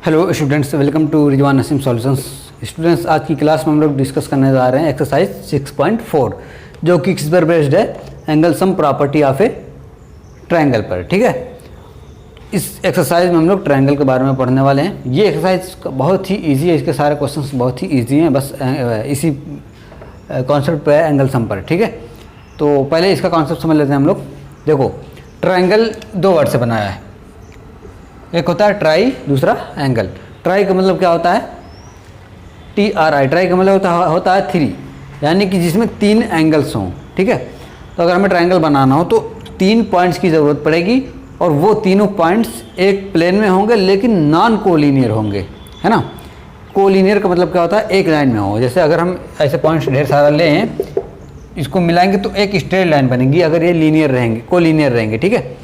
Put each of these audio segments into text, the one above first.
Hello students, welcome to Rizwan Naseem solutions. Students, आज की class में हम लोग डिस्कस करने जा रहे हैं एक्सरसाइज 6.4 जो कि किस पर बेस्ड है, angle sum property of A triangle पर। ठीक है, इस एक्सरसाइज में हम लोग ट्रायंगल के बारे में पढ़ने वाले हैं। ये एक्सरसाइज बहुत ही इजी है, इसके सारे क्वेश्चंस बहुत ही इजी हैं, बस इसी कॉन्सेप्ट पे है, एंगल सम पर। ठीक है, तो पहले इसका कॉन्सेप्ट समझ लेते हैं हम लोग। देखो, ट्रायंगल दो वर्ड से बनाया है, एक होता है ट्राई, दूसरा एंगल। ट्राई का मतलब क्या होता है? TRI। ट्राई का मतलब होता है 3, यानी कि जिसमें 3 एंगल्स हों। ठीक है, तो अगर हमें ट्रायंगल बनाना हो तो 3 पॉइंट्स की ज़रूरत पड़ेगी और वो तीनों पॉइंट्स एक प्लेन में होंगे लेकिन नॉन कोलिनियर होंगे, है ना। कोलिनियर का मतलब क्या होता है? एक लाइन में हो। जैसे अगर हम ऐसे पॉइंट्स ढेर सारा लें, इसको मिलाएंगे तो एक स्ट्रेट लाइन बनेगी अगर ये लीनियर रहेंगे, कोलिनियर रहेंगे। ठीक है,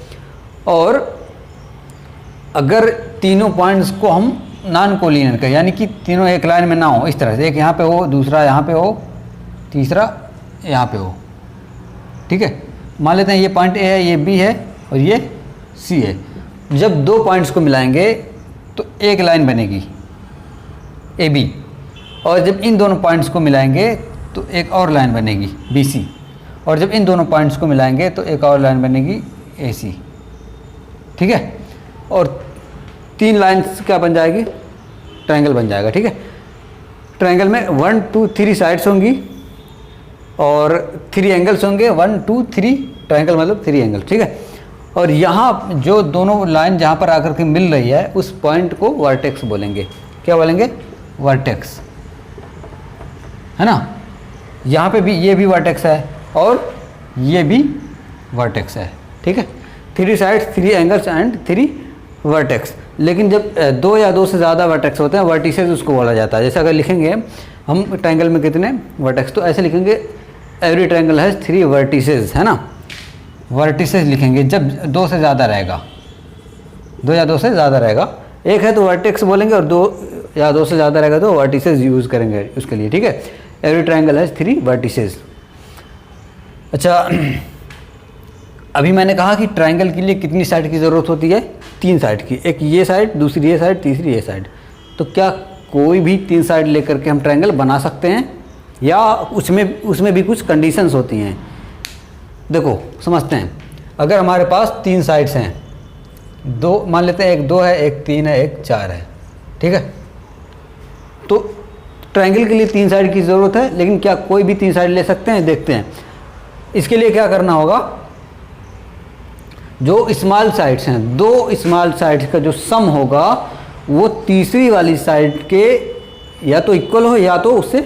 और अगर तीनों पॉइंट्स को हम नॉन कोलिनियर करें, यानी कि तीनों एक लाइन में ना हो, इस तरह से एक यहाँ पे हो, दूसरा यहाँ पे हो, तीसरा यहाँ पे हो। ठीक है, मान लेते हैं ये पॉइंट ए है, ये बी है और ये सी है। जब दो पॉइंट्स को मिलाएंगे तो एक लाइन बनेगी ए बी, और जब इन दोनों पॉइंट्स को मिलाएंगे तो एक और लाइन बनेगी बी सी, और जब इन दोनों पॉइंट्स को मिलाएंगे तो एक और लाइन बनेगी ए सी। ठीक है, और 3 लाइन्स क्या बन जाएगी? ट्रायंगल बन जाएगा। ठीक है, ट्रायंगल में 1 2 3 साइड्स होंगी और 3 एंगल्स होंगे। 1 2 3 ट्रायंगल मतलब 3 एंगल। ठीक है, और यहाँ जो दोनों लाइन जहाँ पर आकर के मिल रही है उस पॉइंट को वर्टेक्स बोलेंगे। क्या बोलेंगे? वर्टेक्स, है ना। यहाँ पे भी ये भी वर्टेक्स है और ये भी वर्टेक्स है। ठीक है, 3 साइड्स, 3 एंगल्स एंड 3 वर्टेक्स। लेकिन जब 2 या 2 से ज़्यादा वर्टेक्स होते हैं, वर्टिसेस उसको बोला जाता है। जैसे अगर लिखेंगे हम ट्रायंगल में कितने वर्टेक्स, तो ऐसे लिखेंगे एवरी ट्रायंगल हैज़ 3 वर्टिसेस, है ना। वर्टिसेस लिखेंगे जब 2 से ज़्यादा रहेगा, 2 या 2 से ज़्यादा रहेगा। एक है तो वर्टेक्स बोलेंगे और 2 या 2 से ज़्यादा रहेगा तो वर्टिसेस यूज़ करेंगे उसके लिए। ठीक है, एवरी ट्रायंगल हैज़ 3 वर्टिसेस। अच्छा, अभी मैंने कहा कि ट्रायंगल के लिए कितनी साइड की ज़रूरत होती है? 3 साइड की। एक ये साइड, दूसरी ये साइड, तीसरी ये साइड। तो क्या कोई भी 3 साइड लेकर के हम ट्रायंगल बना सकते हैं या उसमें भी कुछ कंडीशंस होती हैं? देखो समझते हैं। अगर हमारे पास 3 साइड्स हैं, 2 मान लेते हैं, एक 2 है, एक 3 है, एक 4 है। ठीक है, तो ट्रायंगल के लिए 3 साइड की ज़रूरत है, लेकिन क्या कोई भी 3 साइड ले सकते हैं? देखते हैं। इसके लिए क्या करना होगा? जो स्मॉल साइड्स हैं, 2 स्मॉल साइड्स का जो सम होगा वो तीसरी वाली साइड के या तो इक्वल हो या तो उससे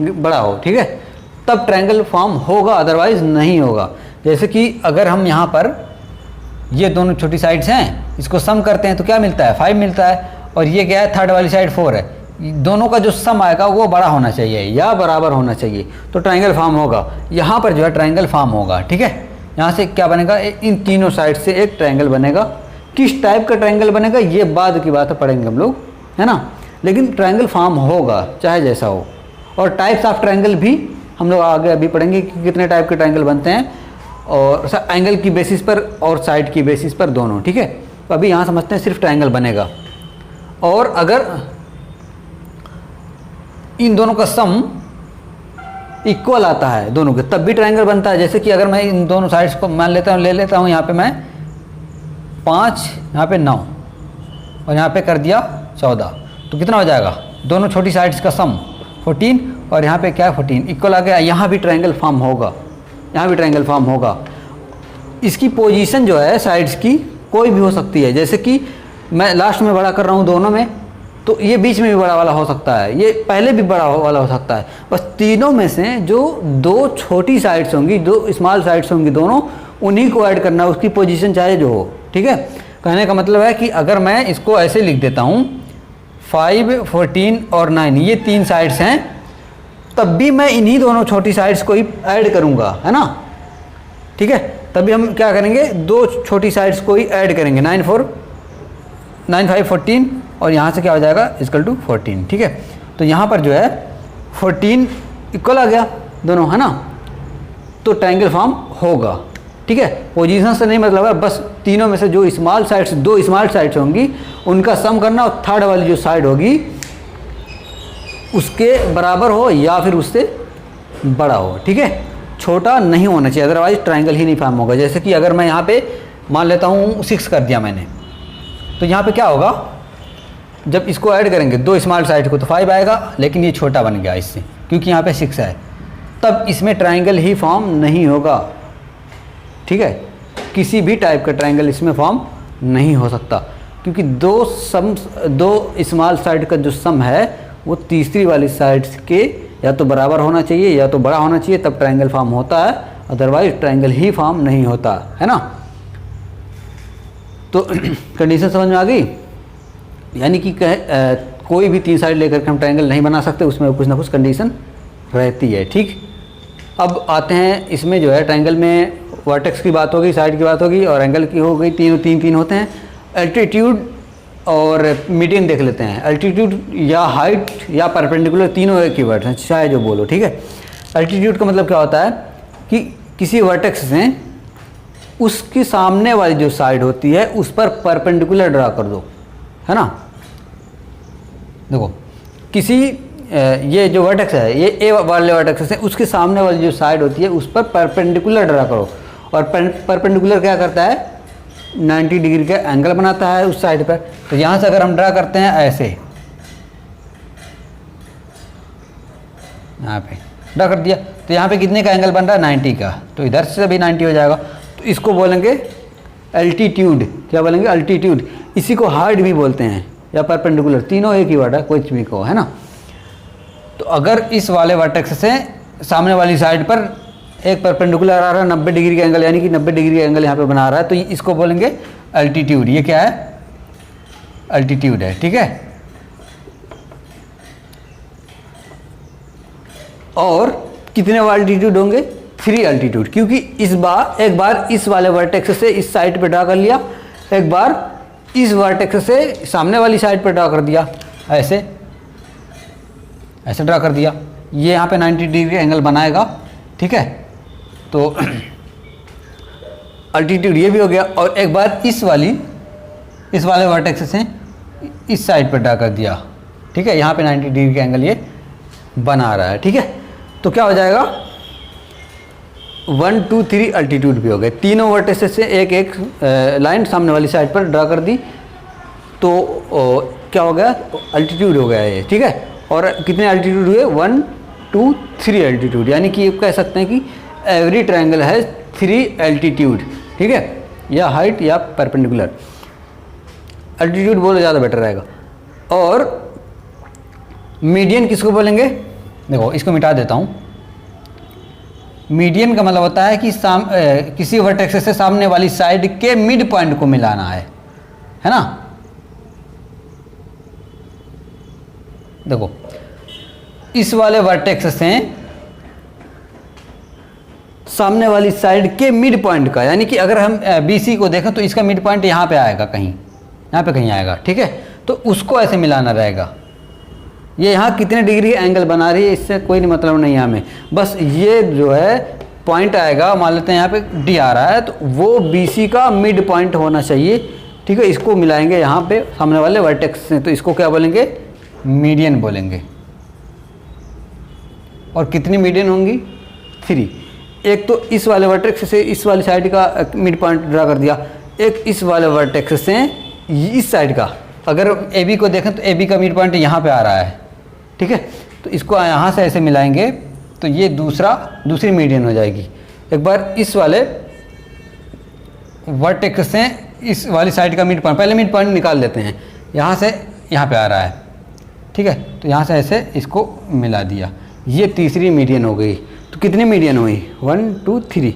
बड़ा हो। ठीक है, तब ट्रायंगल फॉर्म होगा, अदरवाइज नहीं होगा। जैसे कि अगर हम यहाँ पर ये दोनों छोटी साइड्स हैं, इसको सम करते हैं तो क्या मिलता है? 5 मिलता है। और ये क्या है? थर्ड वाली साइड 4 है। दोनों का जो सम आएगा वो बड़ा होना चाहिए या बराबर होना चाहिए, तो ट्रायंगल फॉर्म होगा। यहाँ पर जो है ट्रायंगल फॉर्म होगा। ठीक है, यहाँ से क्या बनेगा? इन तीनों साइड से एक ट्रायंगल बनेगा। किस टाइप का ट्रायंगल बनेगा ये बाद की बात है, पढ़ेंगे हम लोग, है ना। लेकिन ट्रायंगल फॉर्म होगा चाहे जैसा हो। और टाइप्स ऑफ ट्रायंगल भी हम लोग आगे अभी पढ़ेंगे कि कितने टाइप के ट्रायंगल बनते हैं, और एंगल की बेसिस पर और साइड की बेसिस पर दोनों। ठीक है, तो अभी यहाँ समझते हैं सिर्फ ट्रायंगल बनेगा। और अगर इन दोनों का सम इक्वल आता है दोनों के, तब भी ट्रायंगल बनता है। जैसे कि अगर मैं इन दोनों साइड्स को मान लेता हूँ, ले लेता हूँ, यहाँ पे मैं 5, यहाँ पे 9 और यहाँ पे कर दिया 14, तो कितना हो जाएगा? दोनों छोटी साइड्स का सम 14 और यहाँ पे क्या है? 14 इक्वल आ गया। यहाँ भी ट्रायंगल फॉर्म होगा, यहाँ भी ट्रायंगल फॉर्म होगा। इसकी पोजीशन जो है साइड्स की कोई भी हो सकती है। जैसे कि मैं लास्ट में बड़ा कर रहा हूँ दोनों में, तो ये बीच में भी बड़ा वाला हो सकता है, ये पहले भी बड़ा वाला हो सकता है। बस तीनों में से जो 2 छोटी साइड्स होंगी, 2 स्मॉल साइड्स होंगी, दोनों उन्हीं को ऐड करना, उसकी पोजीशन चाहे जो हो। ठीक है, कहने का मतलब है कि अगर मैं इसको ऐसे लिख देता हूँ 5, 14 और 9, ये 3 साइड्स हैं, तब भी मैं इन्हीं दोनों छोटी साइड्स को ही ऐड करूँगा, है ना। ठीक है, तभी हम क्या करेंगे? 2 छोटी साइड्स को ही ऐड करेंगे। 9 5 14 और यहाँ से क्या हो जाएगा? Equal to 14। ठीक है, तो यहाँ पर जो है 14 इक्वल आ गया दोनों, है ना। तो ट्रायंगल फॉर्म होगा। ठीक है, पोजीशन से नहीं मतलब है, बस तीनों में से जो स्मॉल साइड्स, 2 स्मॉल साइड्स होंगी उनका सम करना और थर्ड वाली जो साइड होगी उसके बराबर हो या फिर उससे बड़ा हो, ठीक है। छोटा नहीं होना चाहिए, अदरवाइज ट्रायंगल ही नहीं फॉर्म होगा। जैसे कि अगर मैं यहाँ पे मान लेता हूँ 6 कर दिया मैंने, तो यहाँ पे क्या होगा, जब इसको ऐड करेंगे दो स्मॉल साइड को तो 5 आएगा, लेकिन ये छोटा बन गया इससे क्योंकि यहाँ पे 6 है, तब इसमें ट्रायंगल ही फॉर्म नहीं होगा, ठीक है। किसी भी टाइप का ट्रायंगल इसमें फॉर्म नहीं हो सकता क्योंकि दो स्मॉल साइड का जो सम है वो तीसरी वाली साइड के या तो बराबर होना चाहिए या तो बड़ा होना चाहिए, तब ट्रायंगल फॉर्म होता है, अदरवाइज ट्रायंगल ही फॉर्म नहीं होता है ना। तो कंडीशन समझ में आ गई, यानी कि कोई भी 3 साइड लेकर के हम ट्रायंगल नहीं बना सकते, उसमें कुछ ना कुछ कंडीशन रहती है, ठीक। अब आते हैं इसमें जो है ट्रायंगल में वर्टेक्स की बात होगी, साइड की बात होगी और एंगल की हो गई, तीन होते हैं। एल्टीट्यूड और मीडियन देख लेते हैं। एल्टीट्यूड या हाइट या परपेंडिकुलर तीनों एक ही वर्ड हैं, चाहे जो बोलो, ठीक है। एल्टीट्यूड का मतलब क्या होता है कि किसी वर्टेक्स से उसकी सामने वाली जो साइड होती है उस पर परपेंडिकुलर ड्रा कर दो, है ना। देखो किसी ये जो वर्टेक्स है, ये ए वाले वर्टेक्स है, उसके सामने वाली जो साइड होती है उस पर परपेंडिकुलर ड्रा करो। और परपेंडिकुलर क्या करता है, 90 डिग्री का एंगल बनाता है उस साइड पर। तो यहाँ से अगर हम ड्रा करते हैं ऐसे, यहाँ पे ड्रा कर दिया, तो यहाँ पे कितने का एंगल बन रहा है, 90 का, तो इधर से भी 90 हो जाएगा। तो इसको बोलेंगे एल्टीट्यूड। क्या बोलेंगे, एल्टीट्यूड। इसी को हाइट भी बोलते हैं या परपेंडिकुलर, तीनों एक ही वर्ड है, कुछ भी को, है ना। तो अगर इस वाले वर्टेक्स से सामने वाली साइड पर एक परपेंडिकुलर आ रहा है 90 डिग्री का एंगल, यानी कि 90 डिग्री का एंगल यहाँ पे बना रहा है, तो इसको बोलेंगे एल्टीट्यूड। ये क्या है, एल्टीट्यूड है, ठीक है। और कितने एल्टीट्यूड होंगे, 3 एल्टीट्यूड, क्योंकि एक बार इस वाले वर्टेक्स से इस साइड पे ड्रा कर लिया, एक बार इस वर्टेक्स से सामने वाली साइड पे ड्रा कर दिया, ऐसे ड्रा कर दिया, ये यहाँ पे 90 डिग्री एंगल बनाएगा, ठीक है। तो अल्टीट्यूड ये भी हो गया। और एक बार इस वाले वर्टेक्स से इस साइड पर ड्रा कर दिया, ठीक है, यहाँ पे 90 डिग्री का एंगल ये बना रहा है, ठीक है। तो क्या हो जाएगा, 1 2 3 अल्टीट्यूड भी हो गए। तीनों वर्टेक्स से एक लाइन सामने वाली साइड पर ड्रा कर दी, तो क्या हो गया, अल्टीट्यूड हो गया ये, ठीक है। और कितने अल्टीट्यूड हुए, 1 2 3 अल्टीट्यूड, यानी कि कह सकते हैं कि एवरी ट्रायंगल हैज 3 एल्टीट्यूड, ठीक है, या हाइट या परपेंडिकुलर। अल्टीट्यूड बोलो ज़्यादा बेटर रहेगा। और मीडियन किसको बोलेंगे, देखो इसको मिटा देता हूँ। मीडियन का मतलब होता है कि किसी वर्टेक्स से सामने वाली साइड के मिड पॉइंट को मिलाना है ना। देखो इस वाले वर्टेक्स से सामने वाली साइड के मिड पॉइंट का, यानी कि अगर हम BC को देखें तो इसका मिड पॉइंट यहाँ पे आएगा, कहीं यहाँ पे कहीं आएगा, ठीक है। तो उसको ऐसे मिलाना रहेगा। ये यहाँ कितने डिग्री एंगल बना रही है इससे कोई नहीं मतलब नहीं है हमें, बस ये जो है पॉइंट आएगा, मान लेते हैं यहाँ पे D आ रहा है, तो वो BC का मिड पॉइंट होना चाहिए, ठीक है। इसको मिलाएंगे यहाँ पे सामने वाले वर्टेक्स से, तो इसको क्या बोलेंगे, मीडियन बोलेंगे। और कितनी मीडियन होंगी, 3। एक तो इस वाले वर्टेक्स से इस वाली साइड का मिड पॉइंट ड्रा कर दिया, एक इस वाले वर्टेक्स से इस साइड का। अगर AB को देखें तो AB का मिड पॉइंट यहाँ पे आ रहा है, ठीक है। तो इसको यहाँ से ऐसे मिलाएंगे तो ये दूसरी मीडियन हो जाएगी। एक बार इस वाले वर्टेक्स से इस वाली साइड का मिड पॉइंट, पहले मिड पॉइंट निकाल लेते हैं, यहाँ से यहाँ पे आ रहा है, ठीक है। तो यहाँ से ऐसे इसको मिला दिया, ये तीसरी मीडियन हो गई। तो कितनी मीडियन हुई, 1 2 3।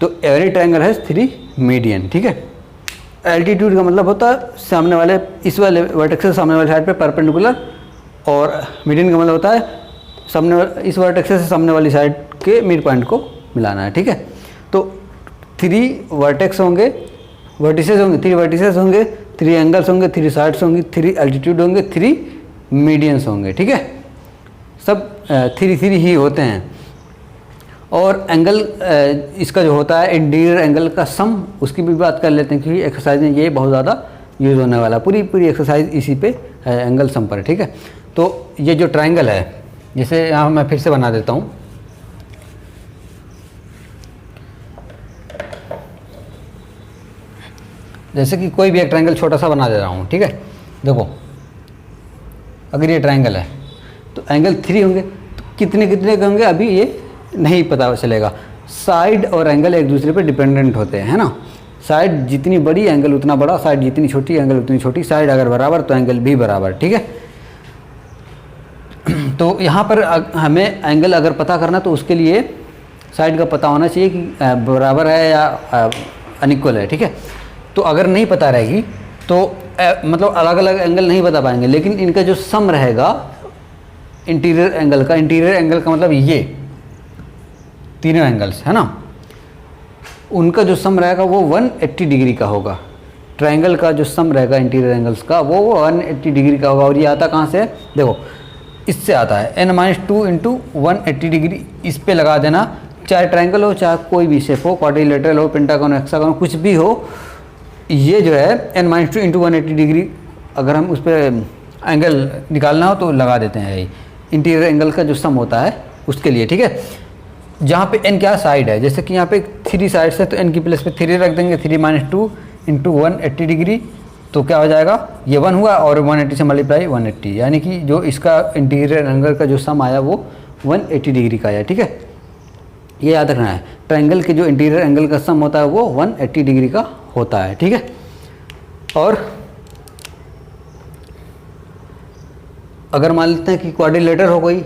तो एवरी ट्रायंगल हैज 3 मीडियन, ठीक है। एल्टीट्यूड का मतलब होता है सामने वाले इस वाले वर्टेक्स से सामने वाले साइड पे परपेंडिकुलर, और मीडियन का मतलब होता है सामने इस वर्टेक्स से सामने वाली साइड के मिड पॉइंट को मिलाना है, ठीक है। तो 3 वर्टेक्स होंगे, वर्टिसेस होंगे, 3 वर्टिसेस होंगे, 3 एंगल्स होंगे, 3 साइड्स होंगी, 3 एल्टीट्यूड होंगे, 3 मीडियंस होंगे, ठीक है। सब 3 ही होते हैं। और एंगल इसका जो होता है इंटीरियर एंगल का सम, उसकी भी बात कर लेते हैं क्योंकि एक्सरसाइज में ये बहुत ज़्यादा यूज़ होने वाला। पूरी पूरी एक्सरसाइज इसी पे है, एंगल सम पर, ठीक है। तो ये जो ट्राइंगल है, जैसे यहाँ मैं फिर से बना देता हूँ। जैसे कि कोई भी एक ट्राइंगल छोटा सा बना दे रहा हूँ, ठीक है। देखो अगर ये ट्राइंगल है तो एंगल 3 होंगे, तो कितने कितने के होंगे अभी ये नहीं पता चलेगा। साइड और एंगल एक दूसरे पे डिपेंडेंट होते हैं, है ना। साइड जितनी बड़ी एंगल उतना बड़ा, साइड जितनी छोटी एंगल उतनी छोटी। साइड अगर बराबर तो एंगल भी बराबर, ठीक है। तो यहाँ पर हमें एंगल अगर पता करना तो उसके लिए साइड का पता होना चाहिए कि बराबर है या अनइक्वल है, ठीक है। तो अगर नहीं पता रहेगी तो मतलब अलग अलग एंगल नहीं बता पाएंगे, लेकिन इनका जो सम रहेगा इंटीरियर एंगल का मतलब ये तीनों एंगल्स, है ना, उनका जो सम रहेगा वो 180 डिग्री का होगा। ट्रायंगल का जो सम रहेगा इंटीरियर एंगल्स का वो 180 डिग्री का होगा। और ये आता कहाँ से है, देखो इससे आता है n-2 इंटू 180 डिग्री। इस पे लगा देना, चाहे ट्रायंगल हो चाहे कोई भी शेप हो, क्वाड्रिलेटरल हो, पेंटागन, हेक्सागन, कुछ भी हो। ये जो है n-2 इंटू 180 डिग्री, अगर हम उस पर एंगल निकालना हो तो लगा देते हैं। इंटीरियर एंगल का जो सम होता है उसके लिए, ठीक है। जहाँ पे n क्या साइड है, जैसे कि यहाँ पे 3 साइड्स है तो n की प्लेस पे 3 रख देंगे। 3-2 इंटू 180 डिग्री, तो क्या हो जाएगा, ये 1 हुआ और 180 से मल्टीप्लाई 180, यानी कि जो इसका इंटीरियर एंगल का जो सम आया वो 180 डिग्री का आया, ठीक है। ये याद रखना है, ट्रायंगल के जो इंटीरियर एंगल का सम होता है वो 180 डिग्री का होता है, ठीक है। और अगर मान लेते हैं कि क्वाड्रिलेटर हो गई,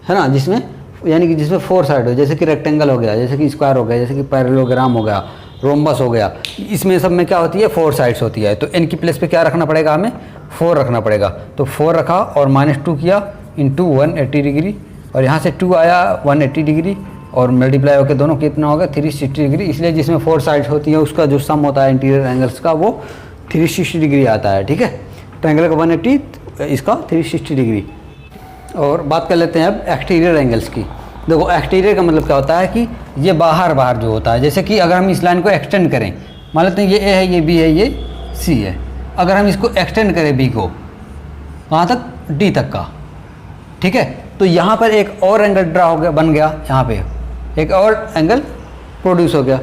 है ना, जिसमें यानी कि जिसमें 4 साइड हो, जैसे कि रेक्टेंगल हो गया, जैसे कि स्क्वायर हो गया, जैसे कि पैरेललोग्राम हो गया, रोम्बस हो गया, इसमें सब में क्या होती है 4 साइड्स होती है। तो n की प्लेस पे क्या रखना पड़ेगा, हमें 4 रखना पड़ेगा। तो 4 रखा और -2 किया इंटू 180 डिग्री, और यहाँ से 2 आया 180 डिग्री, और मल्टीप्लाई होकर दोनों कितना होगा 360 डिग्री। इसलिए जिसमें 4 साइड्स होती हैं उसका जो सम होता है इंटीरियर एंगल्स का वो 360 डिग्री आता है, ठीक है। ट्रायंगल का 180, इसका 360 डिग्री। और बात कर लेते हैं अब एक्सटीरियर एंगल्स की। देखो एक्सटीरियर का मतलब क्या होता है कि ये बाहर बाहर जो होता है, जैसे कि अगर हम इस लाइन को एक्सटेंड करें, मान लेते हैं ये ए है, ये बी है, ये सी है। अगर हम इसको एक्सटेंड करें बी को वहाँ तक डी तक का, ठीक है, तो यहाँ पर एक और एंगल ड्रा हो गया, बन गया, यहाँ पे एक और एंगल प्रोड्यूस हो गया।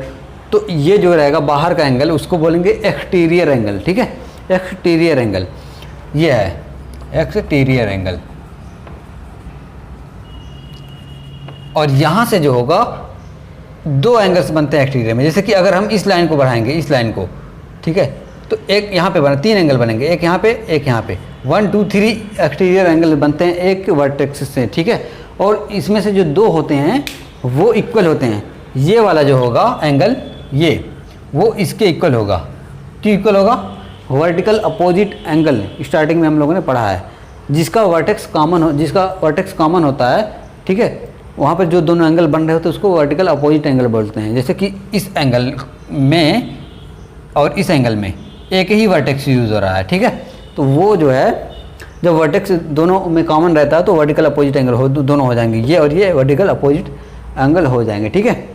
तो ये जो रहेगा बाहर का एंगल उसको बोलेंगे एक्सटीरियर एंगल, ठीक है। एक्सटीरियर एंगल ये है एक्सटीरियर एंगल। और यहाँ से जो होगा 2 एंगल्स बनते हैं एक्सटीरियर में। जैसे कि अगर हम इस लाइन को बढ़ाएंगे, इस लाइन को, ठीक है, तो एक यहाँ पे बना 3 एंगल बनेंगे, एक यहाँ पे एक यहाँ पे, 1 2 3 एक्सटीरियर एंगल बनते हैं एक वर्टेक्स से, ठीक है। और इसमें से जो 2 होते हैं वो इक्वल होते हैं। ये वाला जो होगा एंगल, ये वो इसके इक्वल होगा। क्यों इक्वल होगा, वर्टिकल अपोजिट एंगल स्टार्टिंग में हम लोगों ने पढ़ा है, जिसका वर्टेक्स कॉमन होता है, ठीक है। वहाँ पर जो दोनों एंगल बन रहे होते हैं उसको वर्टिकल अपोजिट एंगल बोलते हैं। जैसे कि इस एंगल में और इस एंगल में एक ही वर्टेक्स यूज़ हो रहा है, ठीक है। तो वो जो है जब वर्टेक्स दोनों में कॉमन रहता है तो वर्टिकल अपोजिट एंगल दोनों हो जाएंगे, ये और ये वर्टिकल अपोजिट एंगल हो जाएंगे, ठीक है।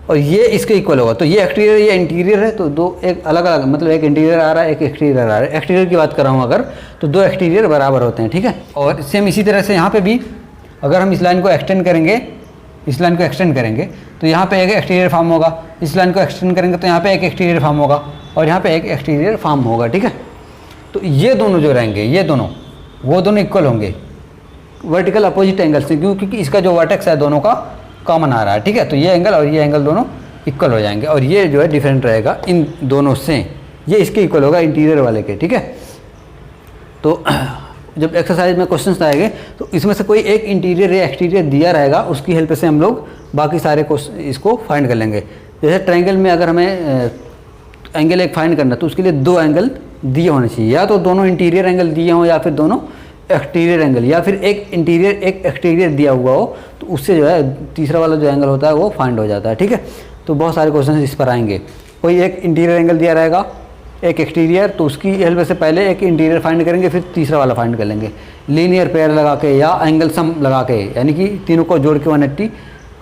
और ये इसके इक्वल होगा। तो ये एक्सटीरियर ये इंटीरियर है, तो 2 एक अलग अलग, मतलब एक इंटीरियर आ रहा है एक एक्सटीरियर आ रहा है। एक्सटीरियर की बात कर रहा हूँ अगर, तो 2 एक्सटीरियर बराबर होते हैं, ठीक है। और सेम इसी तरह से यहाँ पे भी अगर हम इस लाइन को एक्सटेंड करेंगे, इस लाइन को एक्सटेंड करेंगे तो यहाँ पे एक एक्सटीरियर फॉर्म होगा, इस लाइन को एक्सटेंड करेंगे तो यहाँ पे एक एक्सटीरियर फॉर्म होगा, और यहाँ पे एक एक्सटीरियर फॉर्म होगा, ठीक है। तो ये दोनों जो रहेंगे, ये दोनों वो दोनों इक्वल होंगे वर्टिकल अपोजिट एंगल से, क्योंकि इसका जो वर्टेक्स है दोनों का कॉमन आ रहा है, ठीक है। तो ये एंगल और ये एंगल दोनों इक्वल हो जाएंगे, और ये जो है डिफरेंट रहेगा इन दोनों से, ये इसके इक्वल होगा इंटीरियर वाले के, ठीक है। तो जब एक्सरसाइज में क्वेश्चंस आएंगे तो इसमें से कोई एक इंटीरियर या एक्सटीरियर दिया रहेगा, उसकी हेल्प से हम लोग बाकी सारे क्वेश्चन इसको फाइंड कर लेंगे। जैसे ट्रायंगल में अगर हमें एंगल एक फाइंड करना तो उसके लिए 2 एंगल दिए होने चाहिए, या तो दोनों इंटीरियर एंगल दिए हों या फिर दोनों एक्सटीरियर एंगल, या फिर एक इंटीरियर एक एक्सटीरियर दिया हुआ हो, तो उससे जो है तीसरा वाला जो एंगल होता है वो फाइंड हो जाता है, ठीक है। तो बहुत सारे क्वेश्चन इस पर आएंगे। कोई एक इंटीरियर एंगल दिया रहेगा, एक एक्सटीरियर, तो उसकी हेल्प से पहले एक इंटीरियर फाइंड करेंगे, फिर तीसरा वाला फाइंड कर लेंगे लीनियर पेयर लगा के या एंगल सम लगा के, यानी कि तीनों को जोड़ के 180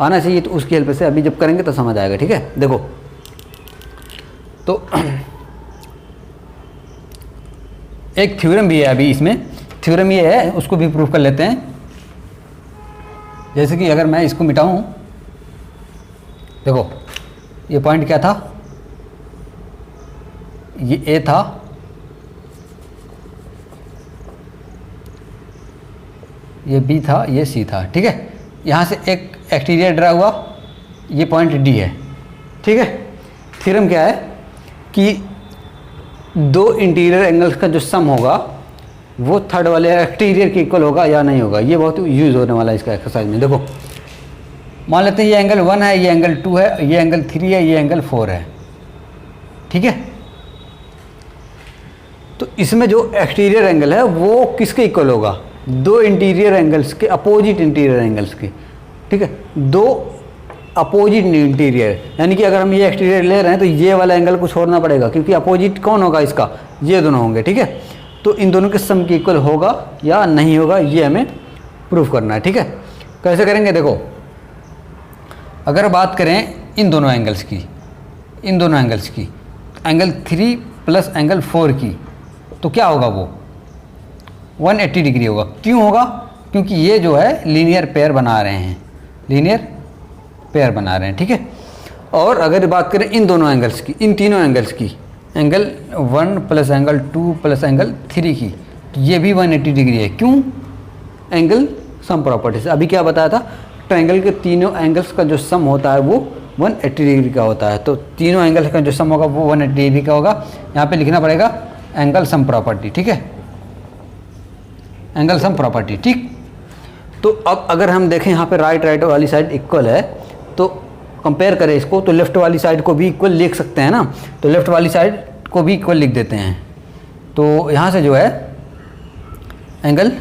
आना चाहिए। तो उसकी हेल्प से अभी जब करेंगे तो समझ आएगा, ठीक है। देखो तो एक थ्योरम भी है अभी इसमें, थ्योरम ये है, उसको भी प्रूफ कर लेते हैं। जैसे कि अगर मैं इसको मिटाऊं, देखो ये पॉइंट क्या था, ये ए था, ये बी था, ये सी था, ठीक है। यहाँ से एक एक्सटीरियर ड्रा हुआ, ये पॉइंट डी है, ठीक है। थ्योरम क्या है कि दो इंटीरियर एंगल्स का जो सम होगा वो थर्ड वाले एक्सटीरियर के इक्वल होगा या नहीं होगा। ये बहुत यूज होने वाला है इसका एक्सरसाइज में। देखो मान लेते हैं ये एंगल 1 है, ये एंगल 2 है, ये एंगल 3 है, ये एंगल 4 है, ठीक है। तो इसमें जो एक्सटीरियर एंगल है वो किसके इक्वल होगा, दो इंटीरियर एंगल्स के, अपोजिट इंटीरियर एंगल्स के, ठीक है। दो अपोजिट इंटीरियर, यानी कि अगर हम ये एक्सटीरियर ले रहे हैं तो ये वाला एंगल को छोड़ना पड़ेगा, क्योंकि अपोजिट कौन होगा इसका, ये दोनों होंगे, ठीक है। तो इन दोनों के सम के इक्वल होगा या नहीं होगा, ये हमें प्रूफ करना है, ठीक है। कैसे करेंगे, देखो अगर बात करें इन दोनों एंगल्स की, इन दोनों एंगल्स की, एंगल 3 प्लस एंगल 4 की, तो क्या होगा, वो 180 डिग्री होगा। क्यों होगा, क्योंकि ये जो है लीनियर पेयर बना रहे हैं, लीनियर पेयर बना रहे हैं, ठीक है। और अगर बात करें इन दोनों एंगल्स की, इन तीनों एंगल्स की, एंगल 1 प्लस एंगल 2 प्लस एंगल 3 की, तो ये भी 180 डिग्री है। क्यों, एंगल सम प्रॉपर्टी से अभी क्या बताया था, ट्रायंगल के तीनों एंगल्स का जो सम होता है वो 180 डिग्री का होता है। तो तीनों एंगल्स का जो सम होगा वो 180 डिग्री का होगा। यहाँ पे लिखना पड़ेगा एंगल सम प्रॉपर्टी, ठीक है, एंगल सम प्रॉपर्टी, ठीक। तो अब अगर हम देखें यहाँ पे राइट वाली साइड इक्वल है, तो कंपेयर करें इसको, तो लेफ्ट वाली साइड को भी इक्वल लिख सकते हैं ना, तो लेफ्ट वाली साइड को भी इक्वल लिख देते हैं। तो यहाँ से जो है एंगल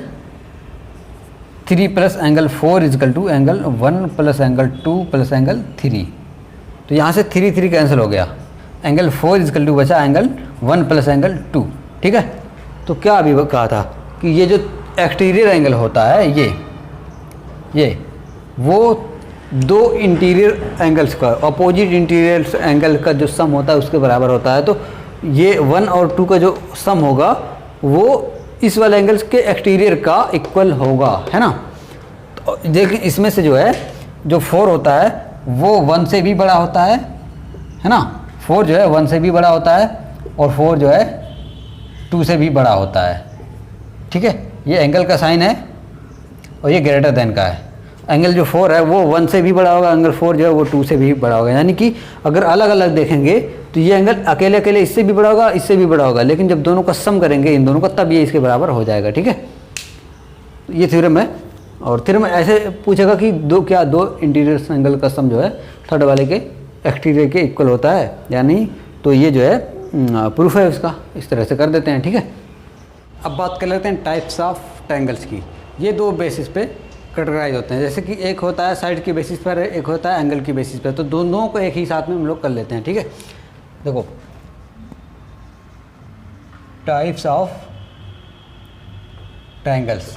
3 प्लस एंगल 4 इजकल टू एंगल 1 प्लस एंगल 2 प्लस एंगल 3, तो यहाँ से 3 कैंसिल हो गया, एंगल 4 इजकल टू बचा एंगल 1 प्लस एंगल 2, ठीक है। तो क्या अभी कहा था कि ये जो एक्सटीरियर एंगल होता है, ये वो दो इंटीरियर एंगल्स का, अपोजिट इंटीरियर एंगल का जो सम होता है उसके बराबर होता है। तो ये 1 और 2 का जो सम होगा वो इस वाले एंगल्स के एक्सटीरियर का इक्वल होगा, है ना। तो देखिए इसमें से जो है जो 4 होता है वो 1 से भी बड़ा होता है ना, 4 जो है 1 से भी बड़ा होता है, और 4 जो है 2 से भी बड़ा होता है, ठीक है। ये एंगल का साइन है और ये ग्रेटर देन का है। एंगल जो 4 है वो 1 से भी बड़ा होगा, एंगल 4 जो है वो 2 से भी बड़ा होगा। यानी कि अगर अलग अलग देखेंगे तो ये एंगल अकेले अकेले इससे भी बड़ा होगा, इससे भी बड़ा होगा, लेकिन जब दोनों का सम करेंगे इन दोनों का, तब ये इसके बराबर हो जाएगा, ठीक है। ये थ्योरम है। और थ्योरम ऐसे पूछेगा कि दो इंटीरियर एंगल का सम जो है थर्ड वाले के एक्सटीरियर के इक्वल होता है या नहीं, तो ये जो है प्रूफ है उसका। इस तरह से कर देते हैं, ठीक है। अब बात कर लेते हैं टाइप्स ऑफ ट्रायंगल्स की। ये दो बेसिस पे कैटेगराइज होते हैं, जैसे कि एक होता है साइड की बेसिस पर, एक होता है एंगल की बेसिस पर। तो दोनों को एक ही साथ में हम लोग कर लेते हैं, ठीक है। देखो टाइप्स ऑफ ट्रायंगल्स,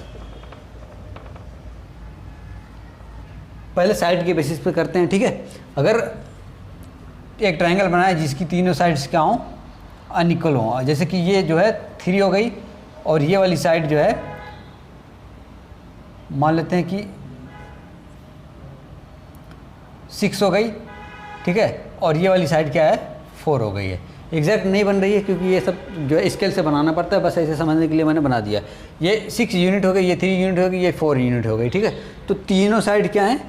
पहले साइड की बेसिस पे करते हैं, ठीक है। अगर एक ट्रायंगल बनाए जिसकी तीनों साइड्स क्या हों, अनइक्वल हों, जैसे कि ये जो है 3 हो गई और ये वाली साइड जो है मान लेते हैं कि 6 हो गई, ठीक है, और ये वाली साइड क्या है 4 हो गई है। एग्जैक्ट नहीं बन रही है क्योंकि ये सब जो है स्केल से बनाना पड़ता है, बस ऐसे समझने के लिए मैंने बना दिया। ये 6 यूनिट हो गई, ये 3 यूनिट हो गई, ये 4 यूनिट हो गई, ठीक है। तो तीनों साइड क्या है,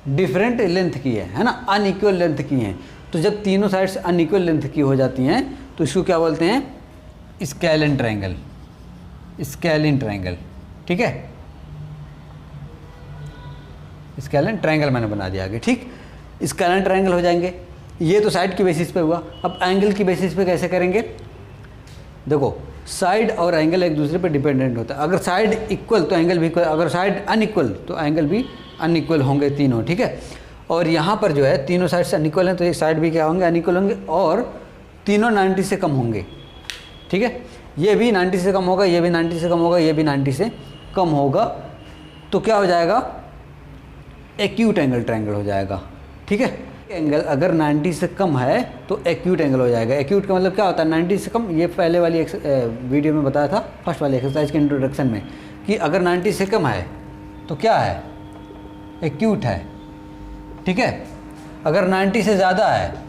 डिफरेंट लेंथ की है ना, अनइक्वल लेंथ की हैं। तो जब तीनों साइड्स अनइक्वल लेंथ की हो जाती हैं तो इसको क्या बोलते हैं, स्केलिन ट्रायंगल, स्केलिन ट्रायंगल, ठीक है। स्केलिन ट्रायंगल मैंने बना दिया आगे, ठीक। स्केलिन ट्रायंगल हो जाएंगे। ये तो साइड की बेसिस पे हुआ। अब एंगल की बेसिस पे कैसे करेंगे, देखो साइड और एंगल एक दूसरे पे डिपेंडेंट होता है। अगर साइड इक्वल तो एंगल भी इक्वल, अगर साइड अनइक्वल तो एंगल भी अनइक्वल होंगे तीनों, ठीक है। और यहाँ पर जो है तीनों साइड से अनइक्वल हैं तो ये साइड भी क्या होंगे, अनइक्वल होंगे, और तीनों 90 से कम होंगे, ठीक है। ये भी 90 से कम होगा, ये भी 90 से कम होगा, ये भी 90 से कम होगा। तो क्या हो जाएगा, एक्यूट एंगल ट्रायंगल हो जाएगा, ठीक है। एंगल अगर 90 से कम है तो एक्यूट एंगल हो जाएगा। एक्यूट का मतलब क्या होता है? 90 से कम। ये पहले वाली वीडियो में बताया था, फर्स्ट वाली एक्सरसाइज के इंट्रोडक्शन में, कि अगर 90 से कम है तो क्या है? एक्यूट है। ठीक है। अगर 90 से ज़्यादा है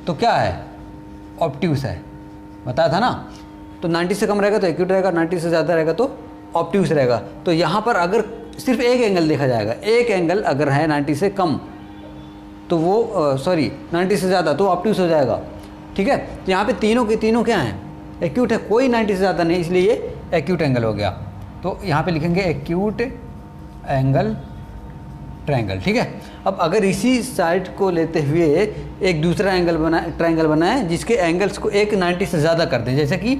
तो क्या है? ऑब्ट्यूस है। बताया था ना। तो 90 से कम रहेगा तो एक्यूट रहेगा, 90 से ज़्यादा रहेगा तो ऑब्ट्यूस रहेगा। तो यहाँ पर अगर सिर्फ एक एंगल देखा जाएगा, एक एंगल अगर है 90 से कम तो वो 90 से ज़्यादा तो ऑब्ट्यूस हो जाएगा। ठीक है। तो यहाँ पे तीनों के तीनों क्या हैं? एक्यूट है। कोई 90 से ज़्यादा नहीं, इसलिए ये एक्यूट एंगल हो गया। तो यहाँ पे लिखेंगे एक्यूट एंगल ट्रायंगल। ठीक है। अब अगर इसी साइड को लेते हुए एक दूसरा एंगल ट्रायंगल बनाए जिसके एंगल्स को एक 90 से ज़्यादा कर दें, जैसे कि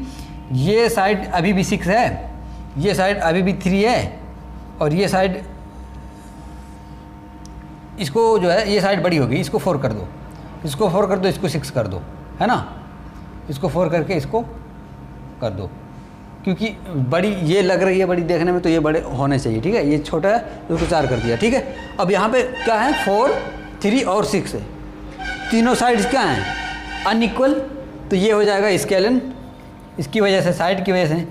ये साइड अभी भी 6 है, ये साइड अभी भी 3 है, और ये साइड, इसको जो है ये साइड बड़ी होगी, इसको 4 कर दो, इसको 4 कर दो, इसको 6 कर दो, है ना। इसको 4 करके इसको कर दो, क्योंकि बड़ी ये लग रही है बड़ी देखने में, तो ये बड़े होने चाहिए। ठीक है। ये छोटा है तो उसको 4 कर दिया। ठीक है। अब यहाँ पे क्या है? 4, 3 और 6 है। तीनों साइड्स क्या हैं? अनइक्वल। तो ये हो जाएगा स्केलन, इसकी वजह से, साइड की वजह से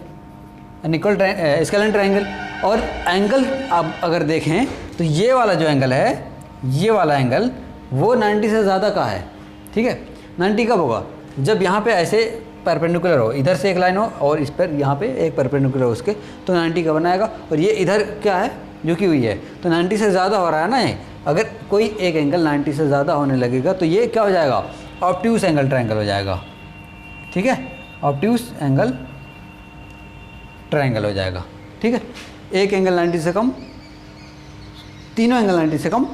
अनइक्वल स्केलन ट्रायंगल। और एंगल आप अगर देखें तो ये वाला जो एंगल है, ये वाला एंगल वो 90 से ज़्यादा का है। ठीक है। 90 कब होगा? जब यहाँ पे ऐसे परपेंडिकुलर हो, इधर से एक लाइन हो और इस पर यहाँ पे एक परपेंडिकुलर हो उसके, तो 90 का बनाएगा। और ये इधर क्या है? झुकी हुई है, तो 90 से ज़्यादा हो रहा है ना ये। अगर कोई एक एंगल 90 से ज़्यादा होने लगेगा तो ये क्या हो जाएगा? ऑब्ट्यूस एंगल ट्रायंगल हो जाएगा। ठीक है। ऑब्ट्यूस एंगल ट्रायंगल हो जाएगा। ठीक है। एक एंगल 90 से कम, तीनों एंगल 90 से कम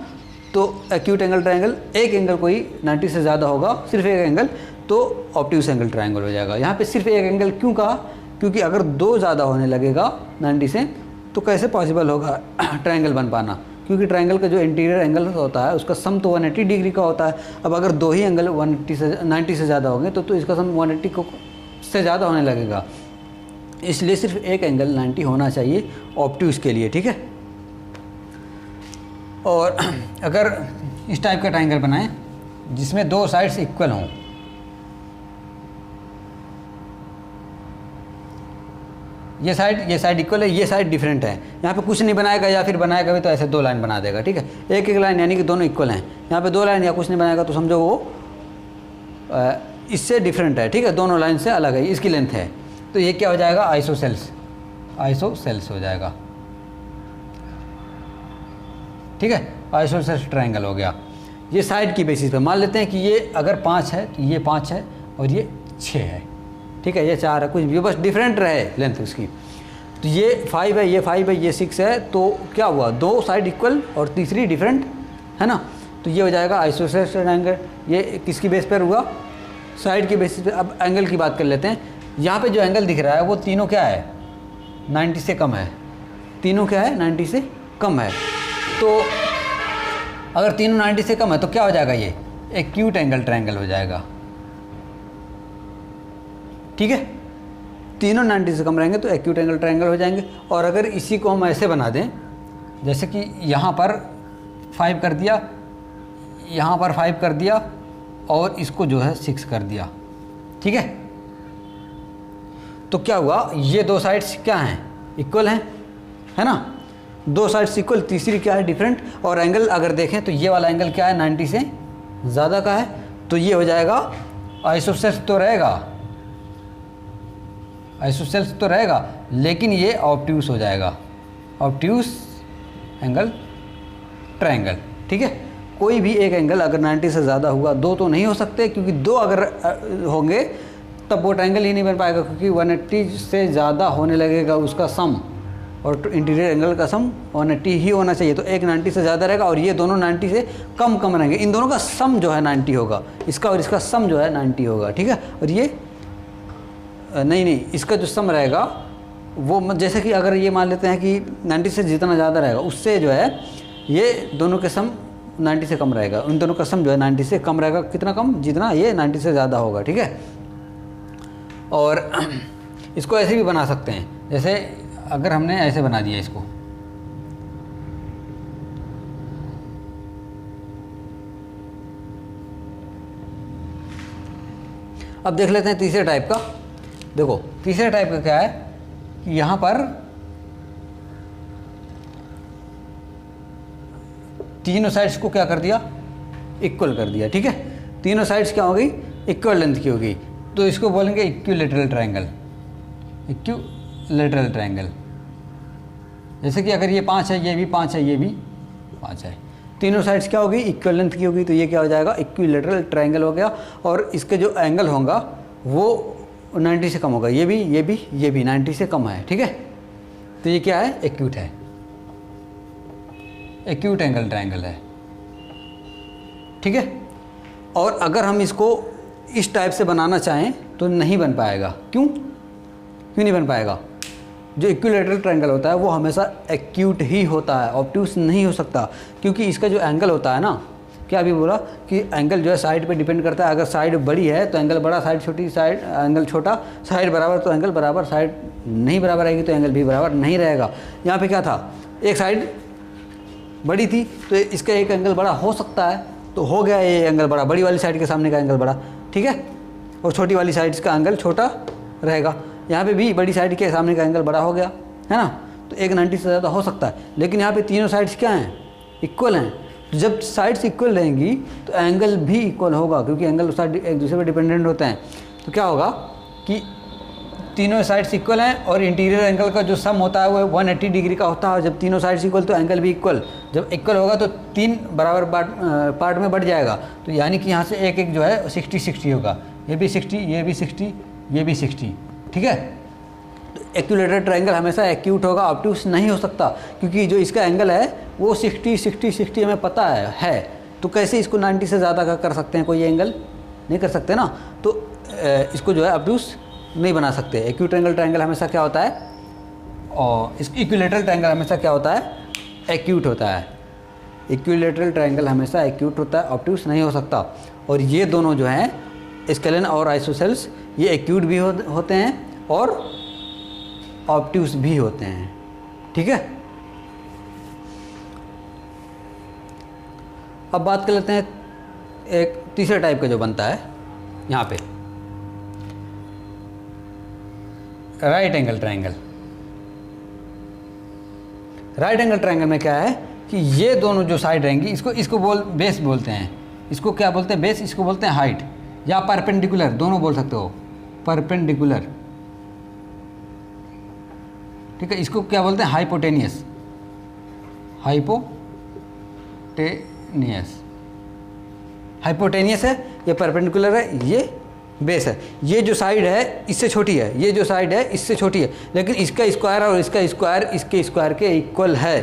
तो एक्यूट एंगल ट्रायंगल। एक एंगल कोई 90 से ज़्यादा होगा, सिर्फ एक एंगल, तो ऑब्ट्यूस एंगल ट्रायंगल हो जाएगा। यहाँ पे सिर्फ एक एंगल क्यों कहा? क्योंकि अगर दो ज़्यादा होने लगेगा 90 से तो कैसे पॉसिबल होगा ट्रायंगल बन पाना? क्योंकि ट्रायंगल का जो इंटीरियर एंगल होता है उसका सम तो 180 डिग्री का होता है। अब अगर दो ही एंगल 90 से ज़्यादा होंगे तो इसका सम 180 से ज़्यादा होने लगेगा। इसलिए सिर्फ एक एंगल 90 होना चाहिए ऑब्ट्यूस के लिए। ठीक है। और अगर इस टाइप का ट्रायंगल बनाएं जिसमें दो साइड्स इक्वल हों, ये साइड इक्वल है, ये साइड डिफरेंट है, यहाँ पे कुछ नहीं बनाएगा, या फिर बनाएगा भी तो ऐसे 2 लाइन बना देगा। ठीक है। एक एक लाइन यानी कि दोनों इक्वल हैं। यहाँ पे 2 लाइन या कुछ नहीं बनाएगा तो समझो वो इससे डिफरेंट है। ठीक है। दोनों लाइन से अलग है, इसकी लेंथ है, तो ये क्या हो जाएगा? आइसोसेल्स हो जाएगा। ठीक है। आइसोसेल्स ट्रायंगल हो गया। ये साइड की बेसिस पे मान लेते हैं कि ये अगर 5 है तो ये 5 है और ये 6 है। ठीक है। ये 4 है, कुछ भी, बस डिफरेंट रहे लेंथ उसकी। तो ये 5 है, ये 5 है, ये 6 है, तो क्या हुआ? 2 साइड इक्वल और तीसरी डिफरेंट, है ना। तो ये हो जाएगा आइसोसेल्स ट्रायंगल। ये किसकी बेस पर हुआ? साइड की बेसिस पे। अब एंगल की बात कर लेते हैं। यहाँ पे जो एंगल दिख रहा है वो तीनों क्या है? 90 से कम है। तीनों क्या है? 90 से कम है। तो अगर तीनों 90 से कम है तो क्या हो जाएगा? ये एक्यूट एंगल ट्रायंगल हो जाएगा। ठीक है। तीनों 90 से कम रहेंगे तो एक्यूट एंगल ट्रायंगल हो जाएंगे। और अगर इसी को हम ऐसे बना दें, जैसे कि यहाँ पर 5 कर दिया, यहाँ पर 5 कर दिया, और इसको जो है 6 कर दिया। ठीक है। तो क्या हुआ? ये 2 साइड्स क्या हैं? इक्वल हैं, है ना। 2 साइड्स इक्वल, तीसरी क्या है? डिफरेंट। और एंगल अगर देखें तो ये वाला एंगल क्या है? 90 से ज़्यादा का है, तो ये हो जाएगा आइसोसेल्स तो रहेगा, आइसोसेल्स तो रहेगा, लेकिन ये ऑब्ट्यूस हो जाएगा, ऑब्ट्यूस एंगल ट्रायंगल। ठीक है। कोई भी एक एंगल अगर 90 से ज़्यादा हुआ, 2 तो नहीं हो सकते, क्योंकि 2 अगर होंगे तब वो ट्रायंगल ही नहीं बन पाएगा, क्योंकि 180 से ज़्यादा होने लगेगा उसका सम, और इंटीरियर एंगल का सम 180 ही होना चाहिए। तो एक 90 से ज़्यादा रहेगा और ये दोनों 90 से कम रहेंगे। इन दोनों का सम जो है 90 होगा, इसका और इसका सम जो है 90 होगा। ठीक है। और ये नहीं, इसका जो सम रहेगा वो, जैसे कि अगर ये मान लेते हैं कि 90 से जितना ज़्यादा रहेगा उससे जो है ये दोनों के सम 90 से कम रहेगा, उन दोनों का सम जो है 90 से कम रहेगा। कितना कम? जितना ये 90 से ज़्यादा होगा। ठीक है। और इसको ऐसे भी बना सकते हैं, जैसे अगर हमने ऐसे बना दिया इसको, अब देख लेते हैं तीसरे टाइप का। देखो तीसरे टाइप का क्या है कि यहाँ पर तीनों साइड्स को क्या कर दिया, इक्वल कर दिया। ठीक है, तीनों साइड्स क्या हो गई, इक्वल लेंथ की होगी, तो इसको बोलेंगे इक्विलेटरल ट्रायंगल। इक्विलेटरल ट्रायंगल, जैसे कि अगर ये 5 है, ये भी 5 है, ये भी 5 है, तीनों साइड्स क्या होगी, इक्वल लेंथ की होगी, तो ये क्या हो जाएगा, इक्विलेटरल ट्रायंगल हो गया। और इसके जो एंगल होगा वो 90 से कम होगा, ये भी 90 से कम है। ठीक है, तो ये क्या है, एक्यूट है, एक्यूट एंगल ट्रायंगल है। ठीक है, और अगर हम इसको इस टाइप से बनाना चाहें तो नहीं बन पाएगा। क्यों नहीं बन पाएगा, जो इक्विलेटरल ट्रायंगल होता है वो हमेशा एक्यूट ही होता है, ऑब्ट्यूस नहीं हो सकता, क्योंकि इसका जो एंगल होता है ना, क्या अभी बोला कि एंगल जो है साइड पे डिपेंड करता है। अगर साइड बड़ी है तो एंगल बड़ा, साइड छोटी, साइड एंगल छोटा, साइड बराबर तो एंगल बराबर, साइड नहीं बराबर रहेगी तो एंगल भी बराबर नहीं रहेगा। यहाँ पे क्या था, एक साइड बड़ी थी तो इसका एक एंगल बड़ा हो सकता है, तो हो गया ये एंगल बड़ा, बड़ी वाली साइड के सामने का एंगल बड़ा। ठीक है, और छोटी वाली साइड का एंगल छोटा रहेगा। यहाँ पे भी बड़ी साइड के सामने का एंगल बड़ा हो गया, है ना, तो एक 90 से ज़्यादा हो सकता है। लेकिन यहाँ पे तीनों साइड्स क्या हैं, इक्वल हैं। तो जब साइड्स इक्वल रहेंगी तो एंगल भी इक्वल होगा, क्योंकि एंगल एक दूसरे पर डिपेंडेंट होते हैं। तो क्या होगा कि तीनों साइड्स इक्वल हैं और इंटीरियर एंगल का जो सम होता है वो 180 डिग्री का होता है। और जब तीनों साइड्स इक्वल तो एंगल भी इक्वल, जब इक्वल होगा तो 3 बराबर पार्ट में बढ़ जाएगा। तो यानी कि यहाँ से एक एक जो है 60-60 होगा, ये भी 60, ये भी 60, ये भी 60। ठीक है, तो एक्यूलेटर ट्रायंगल हमेशा एक्यूट होगा, ऑब्ट्यूस नहीं हो सकता, क्योंकि जो इसका एंगल है वो 60 हमें पता है। तो कैसे इसको 90 से ज़्यादा का कर सकते हैं, कोई एंगल नहीं कर सकते ना, तो इसको जो है ऑब्ट्यूस नहीं बना सकते। एक्यूट एंगल ट्रायंगल हमेशा क्या होता है, और इस इक्विलेटरल ट्रायंगल हमेशा क्या होता है, एक्यूट होता है। इक्विलेटरल ट्रायंगल हमेशा एक्यूट होता है, ऑब्ट्यूस नहीं हो सकता। और ये दोनों जो हैं, स्केलन और आइसोसेल्स, ये एक्यूट भी होते हैं और ऑब्ट्यूस भी होते हैं। ठीक है, अब बात कर लेते हैं एक तीसरे टाइप का जो बनता है यहाँ पे, right angle triangle. Right angle triangle में क्या है कि ये दोनों जो साइड रहेंगी, इसको बेस बोलते हैं। इसको क्या बोलते हैं, बेस, इसको बोलते हैं हाइट, या परपेंडिकुलर, दोनों बोल सकते हो, परपेंडिकुलर। ठीक है, इसको क्या बोलते हैं, हाइपोटेनियस, हाइपोटेनियस। हाइपोटेनियस है, ये परपेंडिकुलर है, ये बेस है। ये जो साइड है इससे छोटी है, ये जो साइड है इससे छोटी है, लेकिन इसका स्क्वायर और इसका स्क्वायर इसके स्क्वायर के इक्वल है।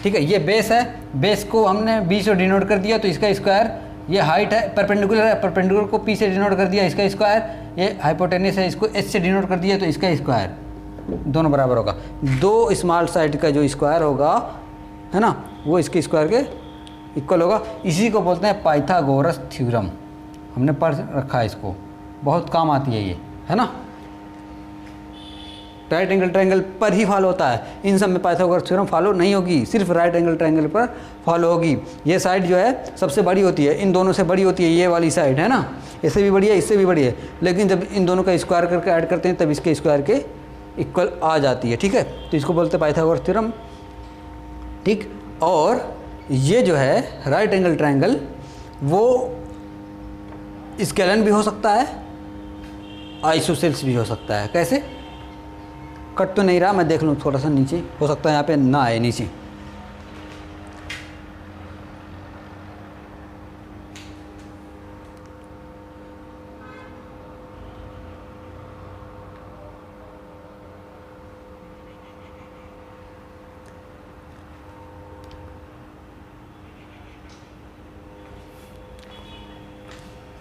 ठीक है, ये बेस है, बेस को हमने बी से डिनोट कर दिया तो इसका स्क्वायर, ये हाइट है, परपेंडिकुलर है, परपेंडिकुलर को पी से डिनोट कर दिया, इसका स्क्वायर, ये हाइपोटेनियस है, इसको एच से डिनोट कर दिया तो इसका स्क्वायर, दोनों बराबर होगा। दो स्मॉल साइड का जो स्क्वायर होगा, है ना, वो इसके स्क्वायर के इक्वल होगा। इसी को बोलते हैं पाइथागोरस थ्योरम, हमने पढ़ रखा है इसको, बहुत काम आती है ये, है ना। राइट एंगल ट्रायंगल पर ही फॉलो होता है, इन सब में पाइथागोरस थ्योरम फॉलो नहीं होगी, सिर्फ राइट एंगल ट्रायंगल पर फॉलो होगी। ये साइड जो है सबसे बड़ी होती है, इन दोनों से बड़ी होती है, ये वाली साइड, है ना, इससे भी बड़ी है, इससे भी बड़ी है, लेकिन जब इन दोनों का स्क्वायर करके ऐड करते हैं तब इसके स्क्वायर के इक्वल आ जाती है। ठीक है, तो इसको बोलते हैं पाइथागोरस थ्योरम। ठीक, और ये जो है राइट एंगल ट्रायंगल वो स्केलन भी हो सकता है, आइसोसेल्स भी हो सकता है। कैसे, कट तो नहीं रहा, मैं देख लूँ थोड़ा सा नीचे, हो सकता है यहाँ पे ना आए नीचे।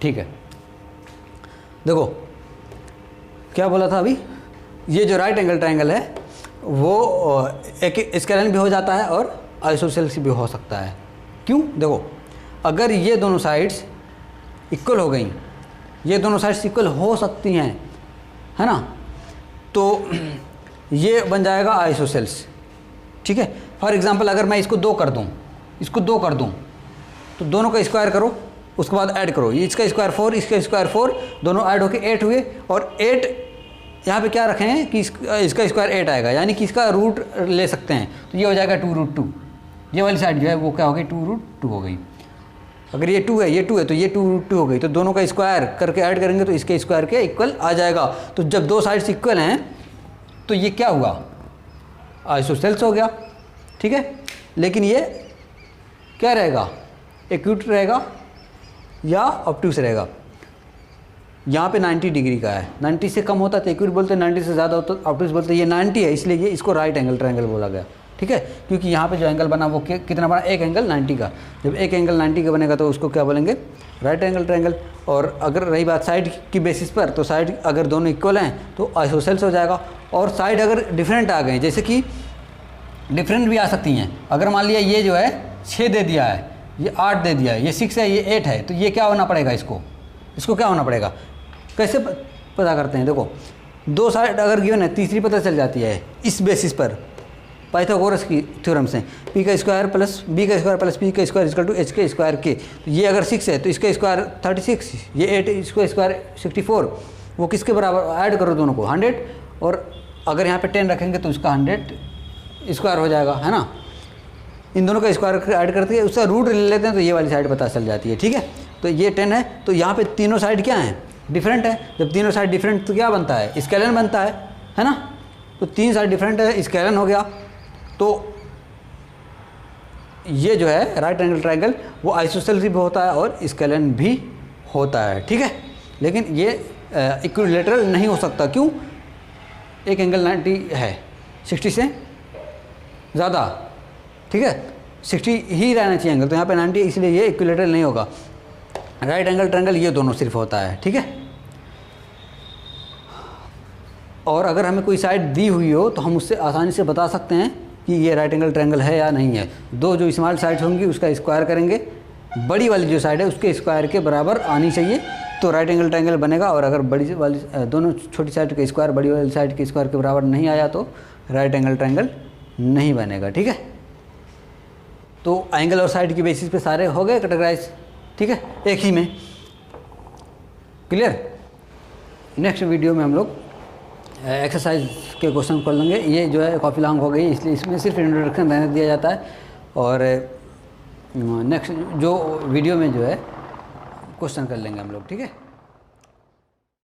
ठीक है, देखो क्या बोला था अभी, ये जो राइट एंगल ट्रायंगल है वो एक स्केलन भी हो जाता है और आइसोसेल्स भी हो सकता है। क्यों, देखो अगर ये दोनों साइड्स इक्वल हो गई, ये दोनों साइड्स इक्वल हो सकती हैं, है ना, तो ये बन जाएगा आइसोसेल्स। ठीक है, फॉर एग्जांपल अगर मैं इसको 2 कर दूं, इसको 2 कर दूं, तो दोनों का स्क्वायर करो, उसके बाद ऐड करो, ये इसका स्क्वायर 4, इसका स्क्वायर 4, दोनों ऐड होके 8 हुए, और 8 यहाँ पे क्या रखे हैं कि इसका स्क्वायर 8 आएगा, यानी कि इसका रूट ले सकते हैं, तो ये हो जाएगा 2√2। ये वाली साइड जो है वो क्या हो गई, 2√2 हो गई। अगर ये 2 है, ये 2 है, तो ये 2√2 हो गई, तो दोनों का स्क्वायर करके ऐड करेंगे तो इसके स्क्वायर के इक्वल आ जाएगा। तो जब दो साइड्स इक्वल हैं तो ये क्या हुआ, आइसोसेल्स हो गया, ठीक है। लेकिन ये क्या रहेगा, एक्यूट रहेगा या ऑब्ट्यूस रहेगा। यहाँ पे 90 डिग्री का है, 90 से कम होता तो एक्यूट बोलते, 90 से ज़्यादा होता तो ऑब्ट्यूस बोलते। ये 90 है इसलिए ये इसको राइट एंगल ट्रायंगल बोला गया, ठीक है, क्योंकि यहाँ पे जो एंगल बना वो कितना बना, एक एंगल 90 का। जब एक एंगल 90 का बनेगा तो उसको क्या बोलेंगे, राइट एंगल ट्रायंगल। और अगर रही बात साइड की बेसिस पर, तो साइड अगर दोनों इक्वल हैं तो आइसोसेल्स हो जाएगा। और साइड अगर डिफरेंट आ गए, जैसे कि डिफरेंट भी आ सकती हैं, अगर मान लिया ये जो है 6 दे दिया है, ये 8 दे दिया है, ये 6 है, ये 8 है, तो ये क्या होना पड़ेगा, इसको क्या होना पड़ेगा। कैसे पता करते हैं, देखो दो साइड अगर गिवन है, तीसरी पता चल जाती है इस बेसिस पर, पाइथागोरस की थ्योरम से, p का स्क्वायर प्लस b का स्क्वायर प्लस p का स्क्वायर इक्वल टू h के स्क्वायर के। तो ये अगर 6 है तो इसका स्क्वायर 36, ये 8 इसको स्क्वायर 64, वो किसके बराबर, ऐड करो दोनों को 100, और अगर यहाँ पे 10 रखेंगे तो इसका 100 स्क्वायर हो जाएगा, है ना। इन दोनों का स्क्वायर ऐड करते हैं, उसका रूट ले लेते हैं तो ये वाली साइड पता चल जाती है, ठीक है। तो ये 10 है, तो यहाँ पे तीनों साइड क्या हैं, डिफरेंट है। जब तीनों साइड डिफरेंट तो क्या बनता है, स्केलन बनता है ना। तो 3 साइड डिफरेंट है, स्केलन हो गया। तो ये जो है राइट एंगल ट्रायंगल वो आइसोसेल्स भी होता है और स्केलन भी होता है, ठीक है। लेकिन ये इक्विलैटरल नहीं हो सकता, क्यों, एक एंगल 90 है, 60 से ज़्यादा, ठीक है, 60 ही रहना चाहिए एंगल, तो यहाँ पे 90 है, इसलिए ये इक्विलैटरल नहीं होगा। राइट एंगल ट्रायंगल ये दोनों सिर्फ होता है, ठीक है। और अगर हमें कोई साइड दी हुई हो तो हम उससे आसानी से बता सकते हैं कि ये राइट एंगल ट्रायंगल है या नहीं है। दो जो स्मॉल साइड होंगी उसका स्क्वायर करेंगे, बड़ी वाली जो साइड है उसके स्क्वायर के बराबर आनी चाहिए तो राइट एंगल ट्रायंगल बनेगा। और अगर बड़ी वाली दोनों छोटी साइड के स्क्वायर बड़ी वाली साइड के स्क्वायर के बराबर नहीं आया तो राइट एंगल ट्रायंगल नहीं बनेगा, ठीक है। तो एंगल और साइड की बेसिस पे सारे हो गए कैटेगराइज, ठीक है, एक ही में, क्लियर। नेक्स्ट वीडियो में हम लोग एक्सरसाइज के क्वेश्चन कर लेंगे। ये जो है कॉपी लॉन्ग हो गई इसलिए इसमें सिर्फ इंट्रोडक्शन रहने दिया जाता है, और नेक्स्ट जो वीडियो में जो है क्वेश्चन कर लेंगे हम लोग, ठीक है।